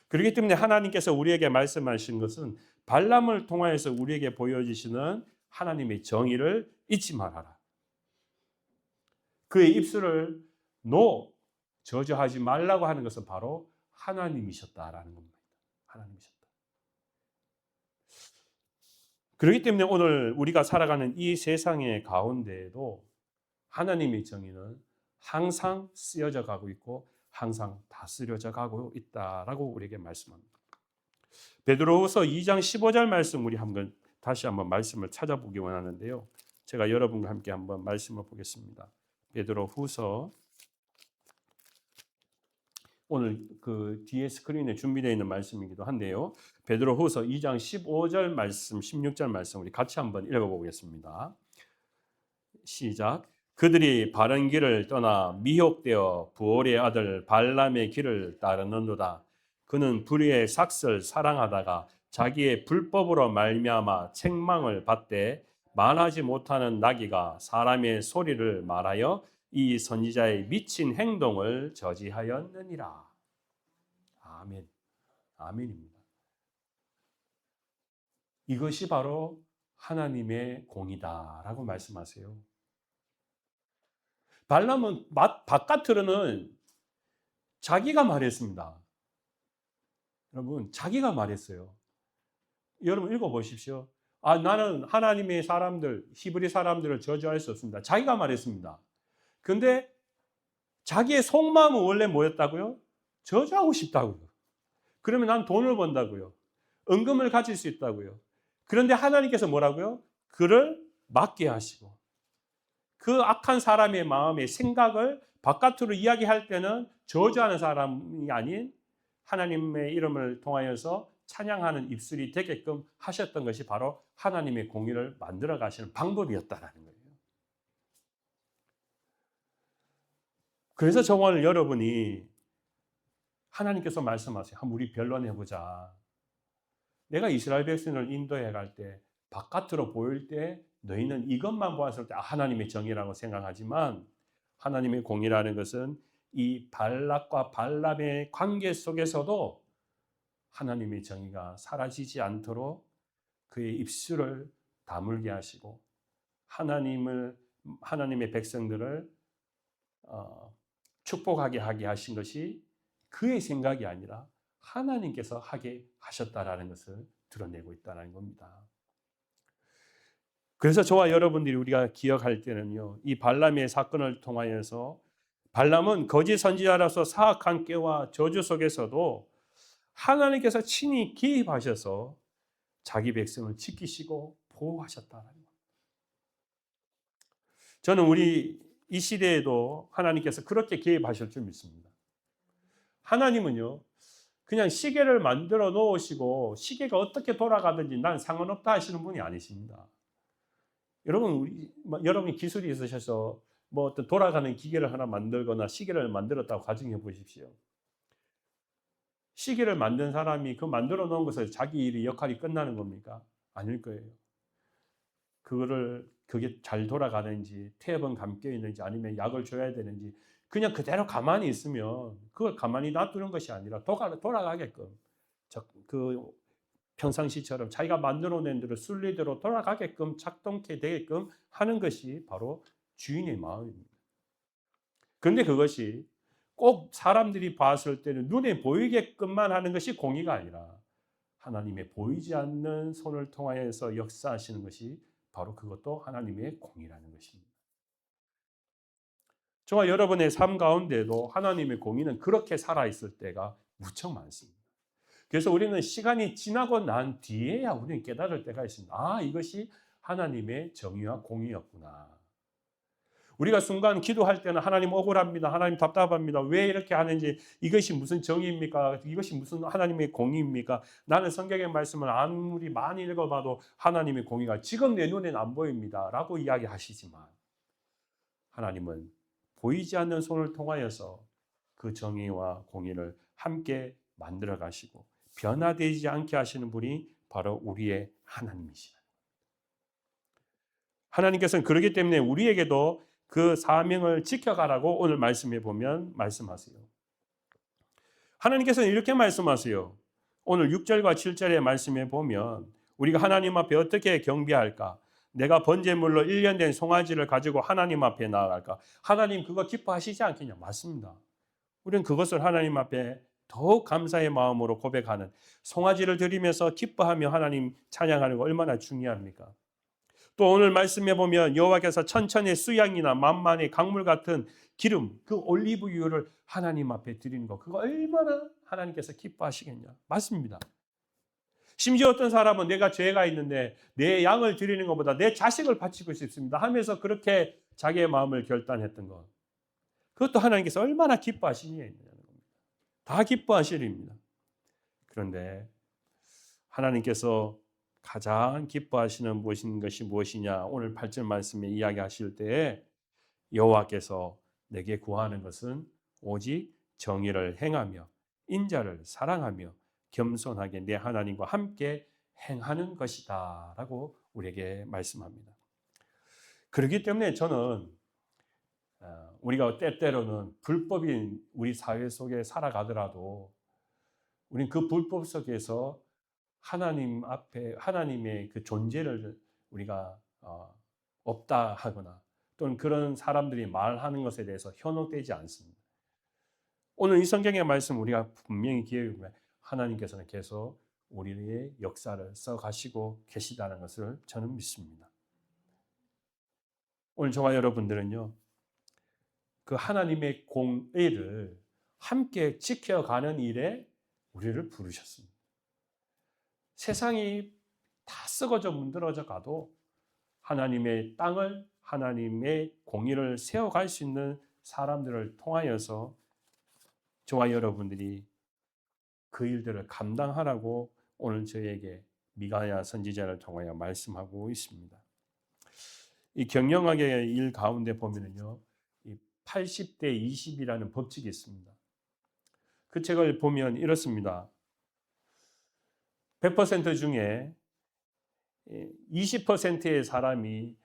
그렇기 때문에 하나님께서 우리에게 말씀하신 것은 발람을 통하여서 우리에게 보여주시는 하나님의 정의를 잊지 말아라. 그의 입술을 노 저주하지 말라고 하는 것은 바로 하나님이셨다라는 겁니다. 하나님이셨다. 그렇기 때문에 오늘 우리가 살아가는 이 세상의 가운데에도 하나님의 정의는 항상 쓰여져 가고 있고 항상 다스려져 가고 있다라고 우리에게 말씀합니다. 베드로후서 2장 15절 말씀 우리 다시 한번 말씀을 찾아보기 원하는데요. 제가 여러분과 함께 한번 말씀을 보겠습니다. 베드로후서 오늘 그 뒤에 스크린에 준비되어 있는 말씀이기도 한데요. 베드로후서 2장 15절 말씀, 16절 말씀 우리 같이 한번 읽어보겠습니다. 시작. 그들이 바른 길을 떠나 미혹되어 부올의 아들 발람의 길을 따르는도다. 그는 불의의 삭슬 사랑하다가 자기의 불법으로 말미암아 책망을 받되 말하지 못하는 나귀가 사람의 소리를 말하여 이 선지자의 미친 행동을 저지하였느니라. 아멘. 아멘입니다. 이것이 바로 하나님의 공이다라고 말씀하세요. 발람은 바깥으로는 자기가 말했습니다. 여러분, 자기가 말했어요. 여러분 읽어보십시오. 나는 하나님의 사람들, 히브리 사람들을 저주할 수 없습니다. 자기가 말했습니다. 근데 자기의 속마음은 원래 뭐였다고요? 저주하고 싶다고요. 그러면 난 돈을 번다고요. 은금을 가질 수 있다고요. 그런데 하나님께서 뭐라고요? 그를 막게 하시고 그 악한 사람의 마음의 생각을 바깥으로 이야기할 때는 저주하는 사람이 아닌 하나님의 이름을 통하여서 찬양하는 입술이 되게끔 하셨던 것이 바로 하나님의 공의를 만들어 가시는 방법이었다라는 거예요. 그래서 저와 여러분이 하나님께서 말씀하세요. 한번 우리 변론해보자. 내가 이스라엘 백성을 인도해 갈 때 바깥으로 보일 때 너희는 이것만 보았을 때 하나님의 정의라고 생각하지만 하나님의 공의라는 것은 이 발락과 발람의 관계 속에서도 하나님의 정의가 사라지지 않도록 그의 입술을 다물게 하시고 하나님의 백성들을 축복하게 하게 하신 것이 그의 생각이 아니라 하나님께서 하게 하셨다라는 것을 드러내고 있다는 겁니다. 그래서 저와 여러분들이 우리가 기억할 때는요, 이 발람의 사건을 통하여서 발람은 거짓 선지자라서 사악한 꾀와 저주 속에서도 하나님께서 친히 개입하셔서 자기 백성을 지키시고 보호하셨다는 겁니다. 저는 우리 이 시대에도 하나님께서 그렇게 개입하실 줄 믿습니다. 하나님은요, 그냥 시계를 만들어 놓으시고 시계가 어떻게 돌아가든지 난 상관없다 하시는 분이 아니십니다. 여러분이 기술이 있으셔서 어떤 돌아가는 기계를 하나 만들거나 시계를 만들었다고 가정해 보십시오. 시계를 만든 사람이 그 만들어 놓은 것을 자기 일이 역할이 끝나는 겁니까? 아닐 거예요. 그게 잘 돌아가는지 태엽은 감겨 있는지 아니면 약을 줘야 되는지 그냥 그대로 가만히 있으면 그걸 가만히 놔두는 것이 아니라 돌아가게끔 그 평상시처럼 자기가 만들어낸 대로 순리대로 돌아가게끔 작동케 되게끔 하는 것이 바로 주인의 마음입니다. 그런데 그것이 꼭 사람들이 봤을 때는 눈에 보이게끔만 하는 것이 공의가 아니라 하나님의 보이지 않는 손을 통하여서 역사하시는 것이 바로 그것도 하나님의 공의라는 것입니다. 저와 여러분의 삶 가운데도 하나님의 공의는 그렇게 살아있을 때가 무척 많습니다. 그래서 우리는 시간이 지나고 난 뒤에야 우리는 깨달을 때가 있습니다. 이것이 하나님의 정의와 공의였구나. 우리가 순간 기도할 때는 하나님 억울합니다. 하나님 답답합니다. 왜 이렇게 하는지 이것이 무슨 정의입니까? 이것이 무슨 하나님의 공의입니까? 나는 성경의 말씀을 아무리 많이 읽어봐도 하나님의 공의가 지금 내 눈에는 안 보입니다. 라고 이야기하시지만 하나님은 보이지 않는 손을 통하여서 그 정의와 공의를 함께 만들어 가시고 변화되지 않게 하시는 분이 바로 우리의 하나님이시다. 하나님께서는 그렇기 때문에 우리에게도 그 사명을 지켜가라고 오늘 말씀해 보면 말씀하세요. 하나님께서는 이렇게 말씀하세요. 오늘 6절과 7절의 말씀에 보면 우리가 하나님 앞에 어떻게 경배할까? 내가 번제물로 1년 된 송아지를 가지고 하나님 앞에 나아갈까? 하나님 그거 기뻐하시지 않겠냐? 맞습니다. 우리는 그것을 하나님 앞에 더욱 감사의 마음으로 고백하는, 송아지를 드리면서 기뻐하며 하나님 찬양하는 거 얼마나 중요합니까? 또 오늘 말씀해 보면 여호와께서 천천의 수양이나 만만의 강물 같은 기름, 그 올리브유를 하나님 앞에 드리는 거, 그거 얼마나 하나님께서 기뻐하시겠냐? 맞습니다. 심지어 어떤 사람은 내가 죄가 있는데 내 양을 드리는 것보다 내 자식을 바치고 싶습니다 하면서 그렇게 자기의 마음을 결단했던 것, 그것도 하나님께서 얼마나 기뻐하시느냐는 겁니다. 다 기뻐하실 일입니다. 그런데 하나님께서 가장 기뻐하시는 것이 무엇이냐? 오늘 8절 말씀에 이야기하실 때에 여호와께서 내게 구하는 것은 오직 정의를 행하며 인자를 사랑하며 겸손하게 내 하나님과 함께 행하는 것이다 라고 우리에게 말씀합니다. 그렇기 때문에 저는 우리가 때때로는 불법인 우리 사회 속에 살아가더라도 우리는 그 불법 속에서 하나님 앞에 하나님의 그 존재를 우리가 없다 하거나 또는 그런 사람들이 말하는 것에 대해서 현혹되지 않습니다. 오늘 이 성경의 말씀 우리가 분명히 기억해 보면 하나님께서는 계속 우리의 역사를 써가시고 계시다는 것을 저는 믿습니다. 오늘 저와 여러분들은요, 그 하나님의 공의를 함께 지켜가는 일에 우리를 부르셨습니다. 세상이 다 썩어져 문드러져 가도 하나님의 땅을, 하나님의 공의를 세워갈 수 있는 사람들을 통하여서 저와 여러분들이 그 일들을 감당하라고 오늘 저에게 미가야 선지자를 통하여 말씀하고 있습니다. 이 경영학의 일 가운데 보면은요, 이 80대 20이라는 법칙이 있습니다. 그 책을 보면 이렇습니다. 100% 중에 20%의 사람이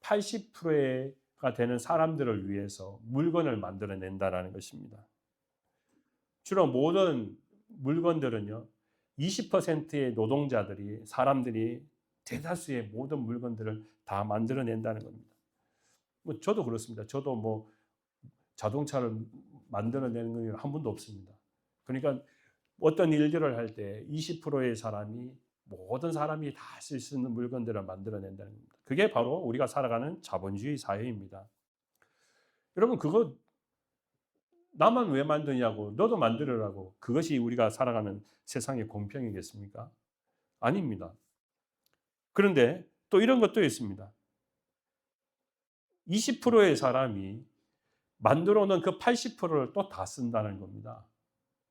80%가 되는 사람들을 위해서 물건을 만들어낸다는 것입니다. 주로 모든 물건들은요, 20%의 노동자들이, 사람들이 대다수의 모든 물건들을 다 만들어낸다는 겁니다. 뭐 저도 그렇습니다. 저도 뭐 자동차를 만들어내는 건 한 번도 없습니다. 그러니까 어떤 일들을 할 때 20%의 사람이, 모든 사람이 다 쓸 수 있는 물건들을 만들어낸다는 겁니다. 그게 바로 우리가 살아가는 자본주의 사회입니다. 여러분, 그거 나만 왜 만드냐고, 너도 만들으라고, 그것이 우리가 살아가는 세상의 공평이겠습니까? 아닙니다. 그런데 또 이런 것도 있습니다. 20%의 사람이 만들어 놓은 그 80%를 또 다 쓴다는 겁니다.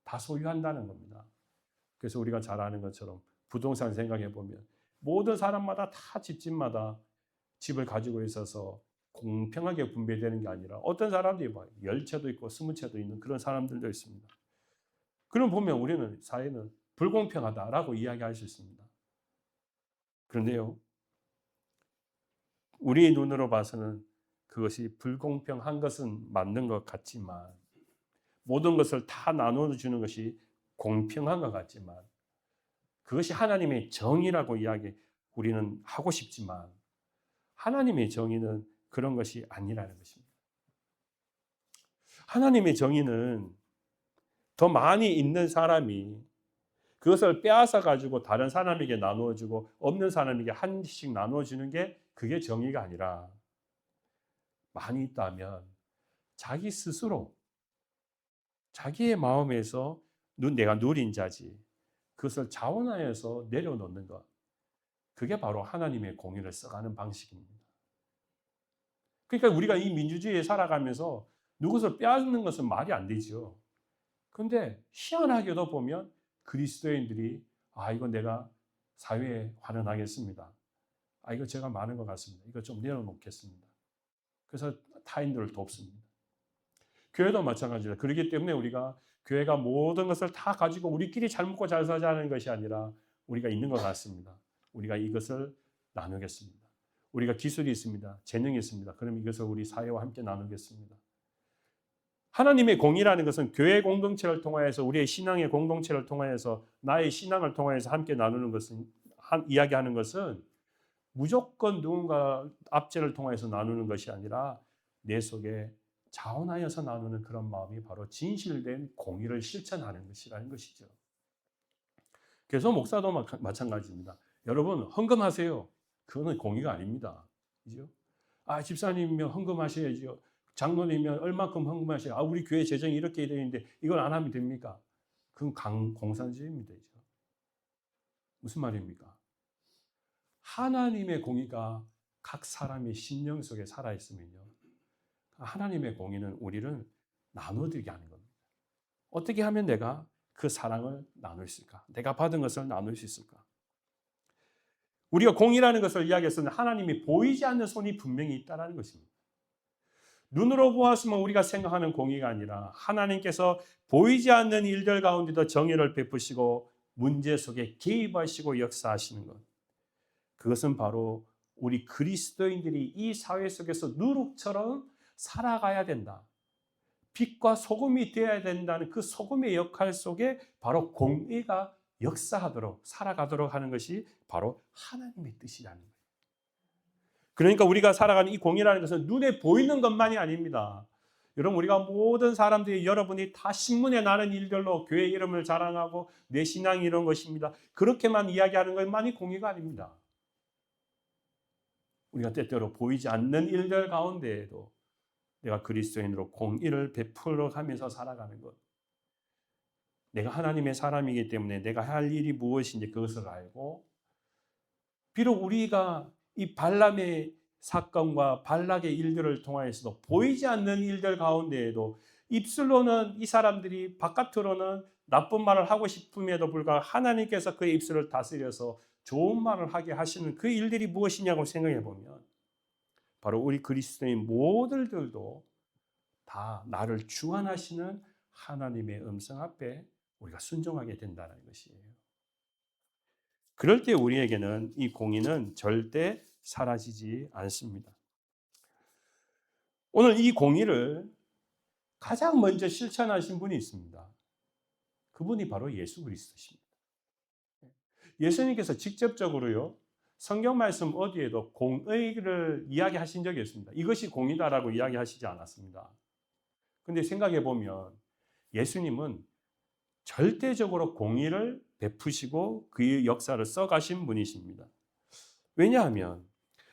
다 소유한다는 겁니다. 그래서 우리가 잘 아는 것처럼 부동산 생각해 보면 모든 사람마다 다 집집마다 집을 가지고 있어서 공평하게 분배되는 게 아니라 어떤 사람들이 뭐 10채도 있고 20채도 있는 그런 사람들도 있습니다. 그럼 보면 우리는 사회는 불공평하다라고 이야기할 수 있습니다. 그런데요, 우리 눈으로 봐서는 그것이 불공평한 것은 맞는 것 같지만, 모든 것을 다 나눠주는 것이 공평한 것 같지만, 그것이 하나님의 정의라고 우리는 하고 싶지만, 하나님의 정의는 그런 것이 아니라는 것입니다. 하나님의 정의는 더 많이 있는 사람이 그것을 빼앗아 가지고 다른 사람에게 나누어주고 없는 사람에게 한씩 나누어주는 게 그게 정의가 아니라, 많이 있다면 자기 스스로 자기의 마음에서 내가 누린 자지, 그것을 자원하여서 내려놓는 것, 그게 바로 하나님의 공의를 써가는 방식입니다. 그러니까 우리가 이 민주주의에 살아가면서 누구를 빼앗는 것은 말이 안 되죠. 그런데 희한하게도 보면 그리스도인들이 이거 내가 사회에 환원하겠습니다. 이거 제가 많은 것 같습니다. 이거 좀 내려놓겠습니다. 그래서 타인들을 돕습니다. 교회도 마찬가지입니다. 그렇기 때문에 우리가 교회가 모든 것을 다 가지고 우리끼리 잘 먹고 잘 살자는 것이 아니라, 우리가 있는 것 같습니다. 우리가 이것을 나누겠습니다. 우리가 기술이 있습니다. 재능이 있습니다. 그럼 이것을 우리 사회와 함께 나누겠습니다. 하나님의 공의라는 것은 교회 공동체를 통하여서, 우리의 신앙의 공동체를 통하여서, 나의 신앙을 통하여서 함께 나누는 것은, 이야기하는 것은 무조건 누군가 압제를 통해서 나누는 것이 아니라 내 속에 자원하여서 나누는 그런 마음이 바로 진실된 공의를 실천하는 것이라는 것이죠. 그래서 목사도 마찬가지입니다. 여러분 헌금하세요. 그거는 공의가 아닙니다. 그죠? 아 집사님이면 헌금하셔야죠. 장로님이면 얼마큼 헌금하셔야. 아 우리 교회 재정이 이렇게 되어 있는데 이걸 안 하면 됩니까? 그건 공산주의입니다. 무슨 말입니까? 하나님의 공의가 각 사람의 심령 속에 살아있으면요. 하나님의 공의는 우리를 나눠드리게 하는 겁니다. 어떻게 하면 내가 그 사랑을 나눌 수 있을까? 내가 받은 것을 나눌 수 있을까? 우리가 공의라는 것을 이야기했을 때 하나님이 보이지 않는 손이 분명히 있다는 것입니다. 눈으로 보았으면 우리가 생각하는 공의가 아니라 하나님께서 보이지 않는 일들 가운데도 정의를 베푸시고 문제 속에 개입하시고 역사하시는 것. 그것은 바로 우리 그리스도인들이 이 사회 속에서 누룩처럼 살아가야 된다. 빛과 소금이 되어야 된다는 그 소금의 역할 속에 바로 공의가 역사하도록 살아가도록 하는 것이 바로 하나님의 뜻이라는 거예요. 그러니까 우리가 살아가는 이 공의라는 것은 눈에 보이는 것만이 아닙니다. 여러분 우리가 모든 사람들이 여러분이 다 신문에 나는 일들로 교회 이름을 자랑하고 내 신앙이 이런 것입니다. 그렇게만 이야기하는 것만이 공의가 아닙니다. 우리가 때때로 보이지 않는 일들 가운데에도 내가 그리스도인으로 공의를 베풀어 가면서 살아가는 것. 내가 하나님의 사람이기 때문에 내가 할 일이 무엇인지 그것을 알고 비록 우리가 이 발람의 사건과 발락의 일들을 통하여서도 보이지 않는 일들 가운데에도 입술로는 이 사람들이 바깥으로는 나쁜 말을 하고 싶음에도 불구하고 하나님께서 그의 입술을 다스려서 좋은 말을 하게 하시는 그 일들이 무엇이냐고 생각해 보면 바로 우리 그리스도인 모두들도 다 나를 주관하시는 하나님의 음성 앞에 우리가 순종하게 된다는 것이에요. 그럴 때 우리에게는 이 공의는 절대 사라지지 않습니다. 오늘 이 공의를 가장 먼저 실천하신 분이 있습니다. 그분이 바로 예수 그리스도십니다. 예수님께서 직접적으로요. 성경 말씀 어디에도 공의를 이야기하신 적이 없습니다. 이것이 공의다라고 이야기하시지 않았습니다. 근데 생각해 보면 예수님은 절대적으로 공의를 베푸시고 그의 역사를 써가신 분이십니다. 왜냐하면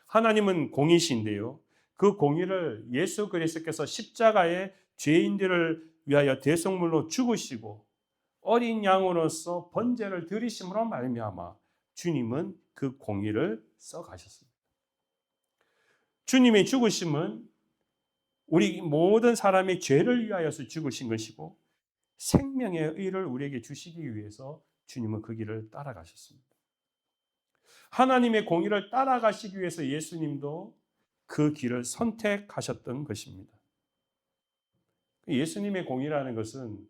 하나님은 공의신데요. 그 공의를 예수 그리스도께서 십자가에 죄인들을 위하여 대속물로 죽으시고 어린 양으로서 번제를 드리심으로 말미암아 주님은 그 공의를 써가셨습니다. 주님의 죽으심은 우리 모든 사람의 죄를 위하여서 죽으신 것이고 생명의 의를 우리에게 주시기 위해서 주님은 그 길을 따라가셨습니다. 하나님의 공의를 따라가시기 위해서 예수님도 그 길을 선택하셨던 것입니다. 예수님의 공의라는 것은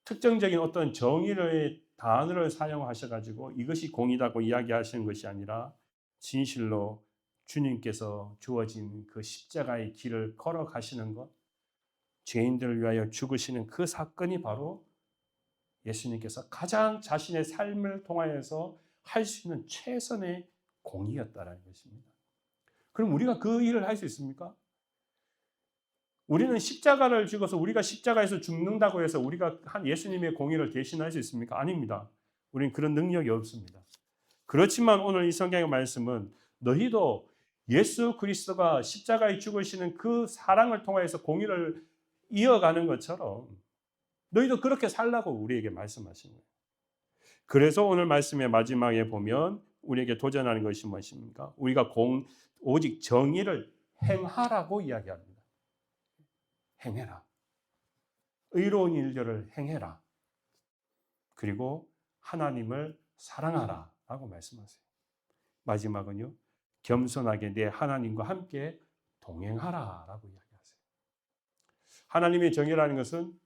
특정적인 어떤 정의의 단어를 사용하셔가지고 이것이 공의다고 이야기하시는 것이 아니라 진실로 주님께서 주어진 그 십자가의 길을 걸어가시는 것, 죄인들을 위하여 죽으시는 그 사건이 바로 예수님께서 가장 자신의 삶을 통하여서 할 수 있는 최선의 공의였다는 것입니다. 그럼 우리가 그 일을 할 수 있습니까? 우리는 십자가를 죽어서 우리가 십자가에서 죽는다고 해서 우리가 한 예수님의 공의를 대신할 수 있습니까? 아닙니다. 우리는 그런 능력이 없습니다. 그렇지만 오늘 이 성경의 말씀은 너희도 예수 그리스도가 십자가에 죽으시는 그 사랑을 통해서 공의를 이어가는 것처럼 너희도 그렇게 살라고 우리에게 말씀하시는 거예요. 그래서 오늘 말씀의 마지막에 보면 우리에게 도전하는 것이 무엇입니까? 우리가 오직 정의를 행하라고 이야기합니다. 행해라. 의로운 일들을 행해라. 그리고 하나님을 사랑하라 라고 말씀하세요. 마지막은요. 겸손하게 내 하나님과 함께 동행하라 라고 이야기하세요. 하나님의 정의라는 것은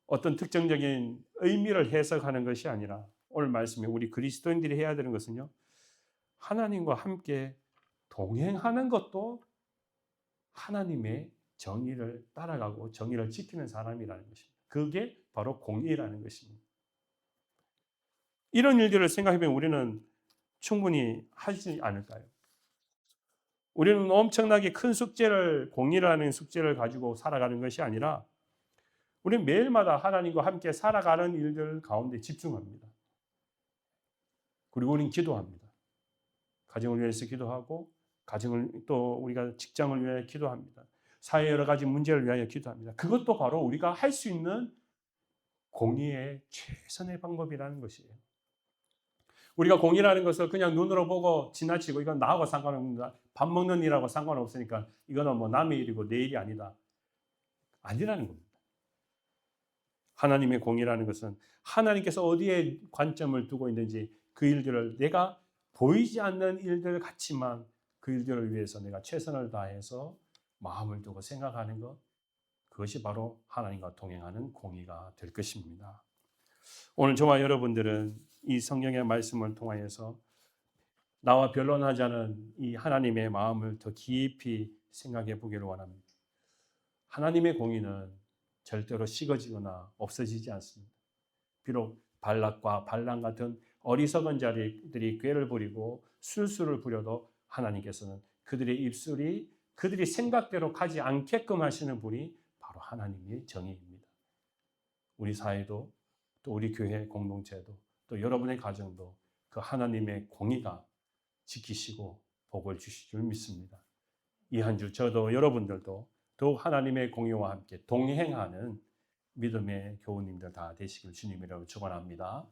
어떤 특정적인 의미를 해석하는 것이 아니라 오늘 말씀에 우리 그리스도인들이 해야 되는 것은요. 하나님과 함께 동행하는 것도 하나님의 정의를 따라가고 정의를 지키는 사람이라는 것입니다. 그게 바로 공의라는 것입니다. 이런 일들을 생각해보면 우리는 충분히 하지 않을까요? 우리는 엄청나게 큰 숙제를, 공의라는 숙제를 가지고 살아가는 것이 아니라 우리는 매일마다 하나님과 함께 살아가는 일들 가운데 집중합니다. 그리고 우리는 기도합니다. 가정을 위해서 기도하고, 가정을 또 우리가 직장을 위해 기도합니다. 사회 여러 가지 문제를 위하여 기도합니다. 그것도 바로 우리가 할 수 있는 공의의 최선의 방법이라는 것이에요. 우리가 공의라는 것을 그냥 눈으로 보고 지나치고 이건 나하고 상관없습니다. 밥 먹는 일하고 상관없으니까 이거는 뭐 남의 일이고 내 일이 아니다. 아니라는 겁니다. 하나님의 공의라는 것은 하나님께서 어디에 관점을 두고 있는지 그 일들을 내가 보이지 않는 일들 같지만 그 일들을 위해서 내가 최선을 다해서 마음을 두고 생각하는 것, 그것이 바로 하나님과 동행하는 공의가 될 것입니다. 오늘 저와 여러분들은 이 성경의 말씀을 통하여서 나와 변론하지 않은 이 하나님의 마음을 더 깊이 생각해 보기를 원합니다. 하나님의 공의는 절대로 식어지거나 없어지지 않습니다. 비록 발락과 발람 같은 어리석은 자들이 꾀를 부리고 술수를 부려도 하나님께서는 그들의 입술이 그들이 생각대로 가지 않게끔 하시는 분이 바로 하나님의 정의입니다. 우리 사회도 또 우리 교회 공동체도 또 여러분의 가정도 그 하나님의 공의가 지키시고 복을 주실 줄 믿습니다. 이 한 주 저도 여러분들도 더욱 하나님의 공의와 함께 동행하는 믿음의 교우님들 다 되시길 주님이라고 축원합니다.